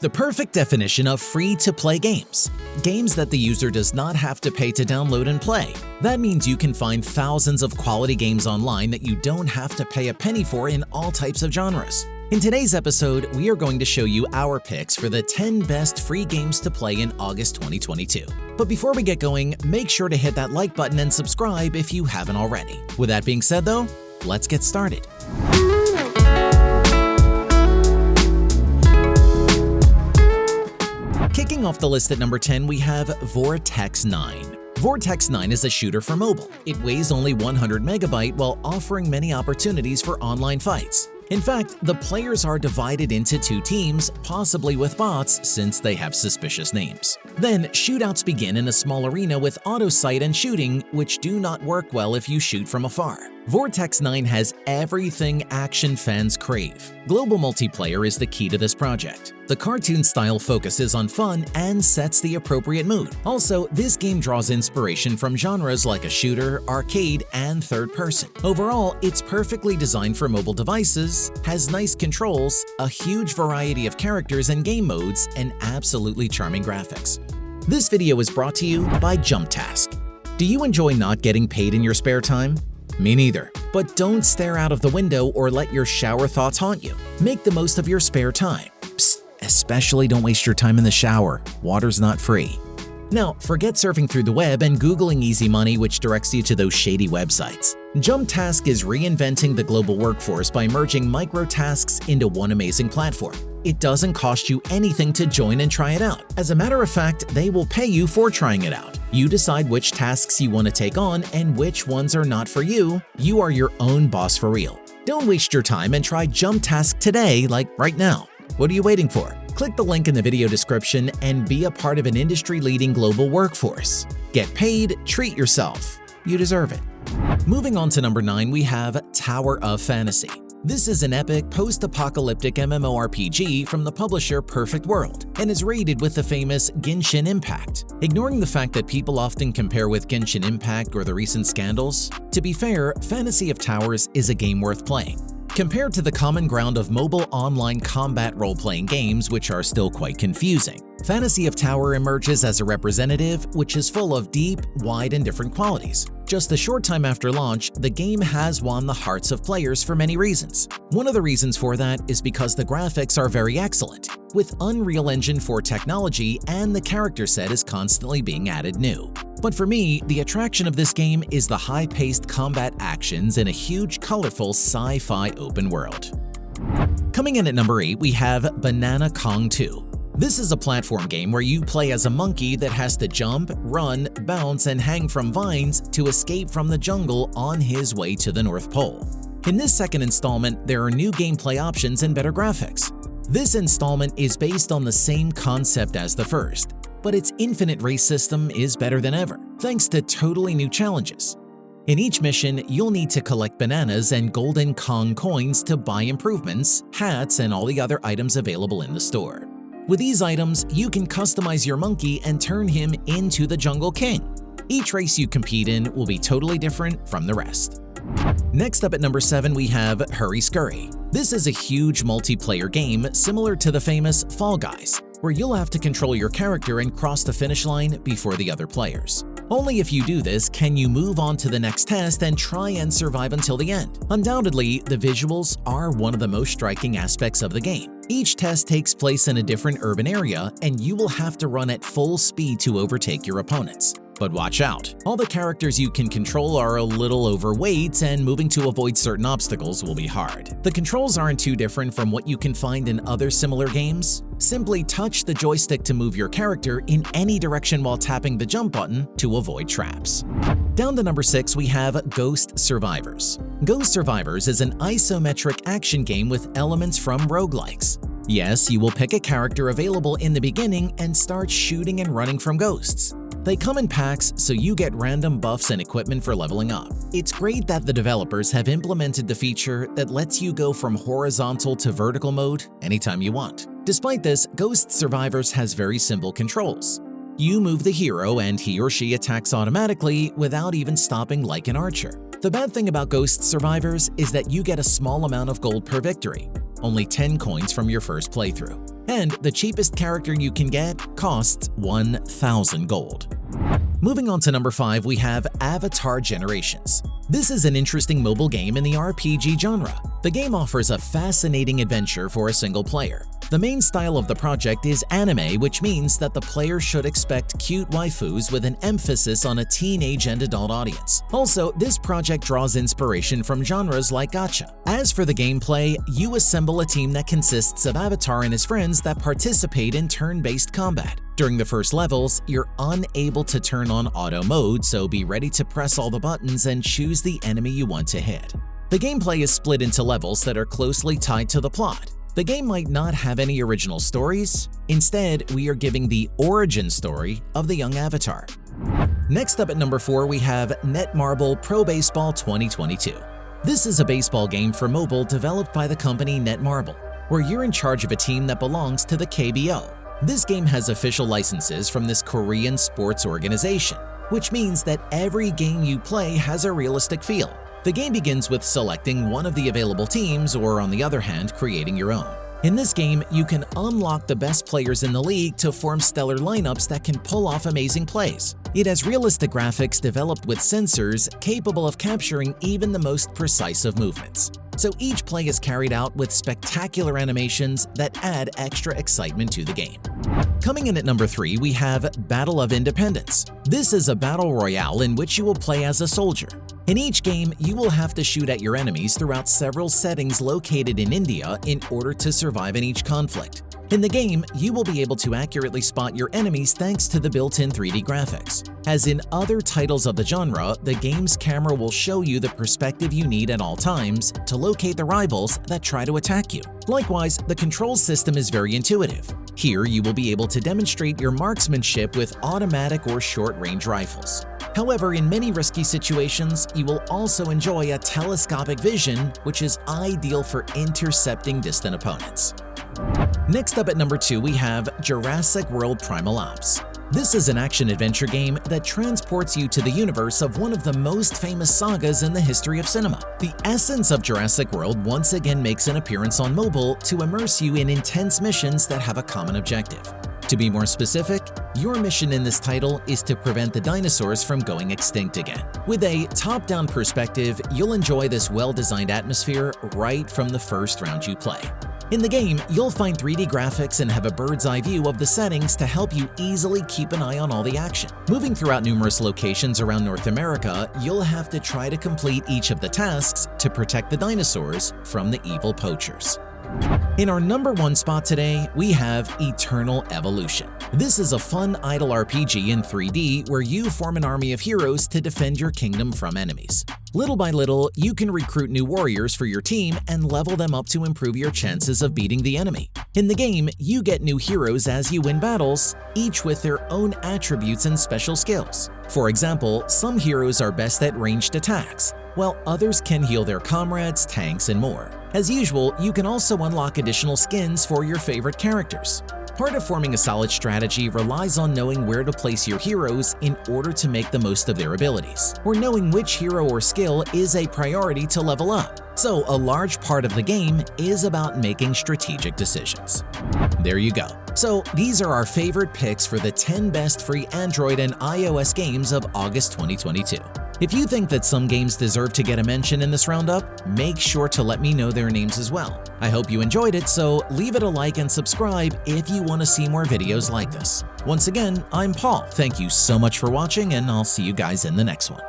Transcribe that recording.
The perfect definition of free-to-play games. Games that the user does not have to pay to download and play. That means you can find thousands of quality games online that you don't have to pay a penny for in all types of genres. In today's episode, we are going to show you our picks for the 10 best free games to play in August 2022. But before we get going, make sure to hit that like button and subscribe if you haven't already. With that being said though, let's get started. Kicking off the list at number 10, we have Vortex 9. Vortex 9 is a shooter for mobile. It weighs only 100 MB while offering many opportunities for online fights. In fact, the players are divided into two teams, possibly with bots since they have suspicious names. Then, shootouts begin in a small arena with auto sight and shooting, which do not work well if you shoot from afar. Vortex 9 has everything action fans crave. Global multiplayer is the key to this project. The cartoon style focuses on fun and sets the appropriate mood. Also, this game draws inspiration from genres like a shooter, arcade, and third person. Overall, it's perfectly designed for mobile devices, has nice controls, a huge variety of characters and game modes, and absolutely charming graphics. This video is brought to you by JumpTask. Do you enjoy not getting paid in your spare time? Me neither. But don't stare out of the window or let your shower thoughts haunt you. Make the most of your spare time. Psst, especially don't waste your time in the shower. Water's not free. Now, forget surfing through the web and Googling easy money, which directs you to those shady websites. JumpTask is reinventing the global workforce by merging micro-tasks into one amazing platform. It doesn't cost you anything to join and try it out. As a matter of fact, they will pay you for trying it out. You decide which tasks you want to take on and which ones are not for you. You are your own boss for real. Don't waste your time and try JumpTask today, like right now. What are you waiting for? Click the link in the video description and be a part of an industry-leading global workforce. Get paid, treat yourself. You deserve it. Moving on to number 9, we have Tower of Fantasy. This is an epic post-apocalyptic MMORPG from the publisher Perfect World and is rated with the famous Genshin Impact. Ignoring the fact that people often compare with Genshin Impact or the recent scandals, to be fair, Fantasy of Towers is a game worth playing. Compared to the common ground of mobile online combat role-playing games, which are still quite confusing, Fantasy of Tower emerges as a representative which is full of deep, wide, and different qualities. Just a short time after launch, the game has won the hearts of players for many reasons. One of the reasons for that is because the graphics are very excellent, with Unreal Engine 4 technology, and the character set is constantly being added new. But for me, the attraction of this game is the high-paced combat actions in a huge, colorful sci-fi open world. Coming in at number 8, we have Banana Kong 2. This is a platform game where you play as a monkey that has to jump, run, bounce, and hang from vines to escape from the jungle on his way to the North Pole. In this second installment, there are new gameplay options and better graphics. This installment is based on the same concept as the first, but its infinite race system is better than ever, thanks to totally new challenges. In each mission, you'll need to collect bananas and golden Kong coins to buy improvements, hats, and all the other items available in the store. With these items, you can customize your monkey and turn him into the Jungle King. Each race you compete in will be totally different from the rest. Next up at number 7, we have Hurry-Scurry. This is a huge multiplayer game similar to the famous Fall Guys, where you'll have to control your character and cross the finish line before the other players. Only if you do this can you move on to the next test and try and survive until the end. Undoubtedly, the visuals are one of the most striking aspects of the game. Each test takes place in a different urban area, and you will have to run at full speed to overtake your opponents. But watch out, all the characters you can control are a little overweight, and moving to avoid certain obstacles will be hard. The controls aren't too different from what you can find in other similar games. Simply touch the joystick to move your character in any direction while tapping the jump button to avoid traps. Down to number 6, we have Ghost Survivors. Ghost Survivors is an isometric action game with elements from roguelikes. Yes, you will pick a character available in the beginning and start shooting and running from ghosts. They come in packs, so you get random buffs and equipment for leveling up. It's great that the developers have implemented the feature that lets you go from horizontal to vertical mode anytime you want. Despite this, Ghost Survivors has very simple controls. You move the hero and he or she attacks automatically without even stopping like an archer. The bad thing about Ghost Survivors is that you get a small amount of gold per victory. only 10 coins from your first playthrough. And the cheapest character you can get costs 1,000 gold. Moving on to number 5, we have Avatar Generations. This is an interesting mobile game in the RPG genre. The game offers a fascinating adventure for a single player. The main style of the project is anime, which means that the player should expect cute waifus with an emphasis on a teenage and adult audience. Also, this project draws inspiration from genres like gacha. As for the gameplay, you assemble a team that consists of Avatar and his friends that participate in turn-based combat. During the first levels, you're unable to turn on auto mode, so be ready to press all the buttons and choose the enemy you want to hit. The gameplay is split into levels that are closely tied to the plot. The game might not have any original stories. Instead, we are giving the origin story of the young Avatar. Next up at number 4, we have Netmarble Pro Baseball 2022. This is a baseball game for mobile developed by the company Netmarble, where you're in charge of a team that belongs to the KBO. This game has official licenses from this Korean sports organization, which means that every game you play has a realistic feel. The game begins with selecting one of the available teams or, on the other hand, creating your own. In this game, you can unlock the best players in the league to form stellar lineups that can pull off amazing plays. It has realistic graphics developed with sensors capable of capturing even the most precise of movements. So each play is carried out with spectacular animations that add extra excitement to the game. Coming in at number 3, we have Battle of Independence. This is a battle royale in which you will play as a soldier. In each game, you will have to shoot at your enemies throughout several settings located in India in order to survive in each conflict. In the game, you will be able to accurately spot your enemies thanks to the built-in 3D graphics. As in other titles of the genre, the game's camera will show you the perspective you need at all times to locate the rivals that try to attack you. Likewise, the control system is very intuitive. Here, you will be able to demonstrate your marksmanship with automatic or short-range rifles. However, in many risky situations, you will also enjoy a telescopic vision, which is ideal for intercepting distant opponents. Next up at number 2, we have Jurassic World Primal Ops. This is an action-adventure game that transports you to the universe of one of the most famous sagas in the history of cinema. The essence of Jurassic World once again makes an appearance on mobile to immerse you in intense missions that have a common objective. To be more specific, your mission in this title is to prevent the dinosaurs from going extinct again. With a top-down perspective, you'll enjoy this well-designed atmosphere right from the first round you play. In the game, you'll find 3D graphics and have a bird's-eye view of the settings to help you easily keep an eye on all the action. Moving throughout numerous locations around North America, you'll have to try to complete each of the tasks to protect the dinosaurs from the evil poachers. In our number 1 spot today, we have Eternal Evolution. This is a fun idle RPG in 3D where you form an army of heroes to defend your kingdom from enemies. Little by little, you can recruit new warriors for your team and level them up to improve your chances of beating the enemy. In the game, you get new heroes as you win battles, each with their own attributes and special skills. For example, some heroes are best at ranged attacks, while others can heal their comrades, tanks, and more. As usual, you can also unlock additional skins for your favorite characters. Part of forming a solid strategy relies on knowing where to place your heroes in order to make the most of their abilities, or knowing which hero or skill is a priority to level up. So a large part of the game is about making strategic decisions. There you go. So these are our favorite picks for the 10 best free Android and iOS games of August 2022. If you think that some games deserve to get a mention in this roundup, make sure to let me know their names as well. I hope you enjoyed it, so leave it a like and subscribe if you want to see more videos like this. Once again, I'm Paul. Thank you so much for watching, and I'll see you guys in the next one.